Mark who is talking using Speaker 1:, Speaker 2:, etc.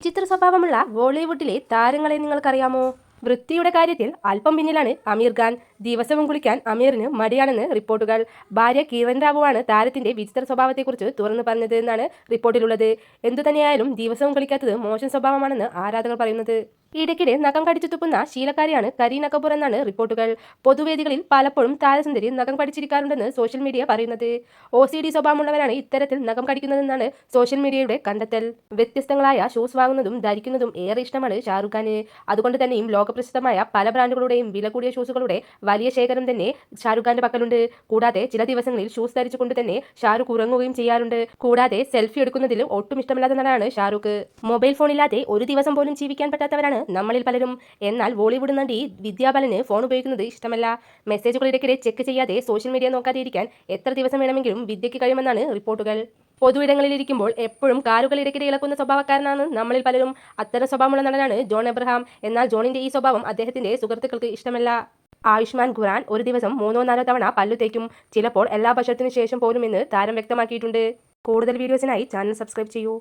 Speaker 1: ചിത്ര സ്വഭാവമുള്ള ബോളിവുഡിലെ താരങ്ങളെ നിങ്ങൾക്കറിയാമോ? വൃത്തിയുടെ കാര്യത്തിൽ അല്പം പിന്നിലാണ് അമീർ ഖാൻ. ദിവസവും കുളിക്കാൻ അമീറിന് മടിയാണെന്ന് റിപ്പോർട്ടുകൾ. ഭാര്യ കിരൺ റാവുവാണ് താരത്തിന്റെ വിചിത്ര സ്വഭാവത്തെക്കുറിച്ച് തുറന്നു പറഞ്ഞത് എന്നാണ് റിപ്പോർട്ടിലുള്ളത്. എന്തുതന്നെയായാലും ദിവസവും കുളിക്കാത്തത് മോശം സ്വഭാവമാണെന്ന് ആരാധകർ പറയുന്നത്. ഇടയ്ക്കിടെ നഖം കടിച്ചു തുപ്പുന്ന ശീലക്കാരിയാണ് കരീന കപൂർ എന്നാണ് റിപ്പോർട്ടുകൾ. പൊതുവേദികളിൽ പലപ്പോഴും താരസുന്ദരി നഖം കടിച്ചിരിക്കാറുണ്ടെന്ന് സോഷ്യൽ മീഡിയ പറയുന്നത്. OCD സ്വഭാവമുള്ളവരാണ് ഇത്തരത്തിൽ നഖം കടിക്കുന്നതെന്നാണ് സോഷ്യൽ മീഡിയയുടെ കണ്ടെത്തൽ. വ്യത്യസ്തങ്ങളായ ഷൂസ് വാങ്ങുന്നതും ധരിക്കുന്നതും ഏറെ ഇഷ്ടമാണ് ഷാറുഖ് ഖാന്. അതുകൊണ്ട് തന്നെയും ലോകപ്രസിദ്ധമായ പല ബ്രാൻഡുകളുടെയും വില കൂടിയ ഷൂസുകളുടെ വലിയ ശേഖരം തന്നെ ഷാറുഖ് ഖാന്റെ പക്കലുണ്ട്. കൂടാതെ ചില ദിവസങ്ങളിൽ ഷൂസ് ധരിച്ചുകൊണ്ട് തന്നെ ഷാറുഖ് ഉറങ്ങുകയും ചെയ്യാറുണ്ട്. കൂടാതെ സെൽഫി എടുക്കുന്നതിൽ ഒട്ടും ഇഷ്ടമില്ലാത്ത നടനാണ് ഷാറുഖ്. മൊബൈൽ ഫോണില്ലാതെ ഒരു ദിവസം പോലും ജീവിക്കാൻ പറ്റാത്തവരാണ് നമ്മളിൽ പലരും. എന്നാൽ ബോളിവുഡ് നടി വിദ്യാ ബാലന് ഫോൺ ഉപയോഗിക്കുന്നത് ഇഷ്ടമല്ല. മെസ്സേജുകൾ ഇടയ്ക്കിടെ ചെക്ക് ചെയ്യാതെ സോഷ്യൽ മീഡിയ നോക്കാതെ ഇരിക്കാൻ എത്ര ദിവസം വേണമെങ്കിലും വിദ്യയ്ക്ക് കഴിയുമെന്നാണ് റിപ്പോർട്ടുകൾ. പൊതുയിടങ്ങളിലിരിക്കുമ്പോൾ എപ്പോഴും കാലുകൾ ഇടയ്ക്കിടെ ഇളക്കുന്ന സ്വഭാവക്കാരനാണ് നമ്മളിൽ പലരും. അത്തരം സ്വഭാവമുള്ള നടനാണ് ജോൺ എബ്രഹാം. എന്നാൽ ജോണിന്റെ ഈ സ്വഭാവം അദ്ദേഹത്തിന്റെ സുഹൃത്തുക്കൾക്ക് ഇഷ്ടമല്ല. ആയുഷ്മാൻ ഖുറാൻ ഒരു ദിവസം 3-4 തവണ പല്ലു തേക്കും, ചിലപ്പോൾ എല്ലാ ഭക്ഷണത്തിനു ശേഷം പോലുമെന്ന് താരം വ്യക്തമാക്കിയിട്ടുണ്ട്. കൂടുതൽ വീഡിയോസിനായി ചാനൽ സബ്സ്ക്രൈബ് ചെയ്യൂ.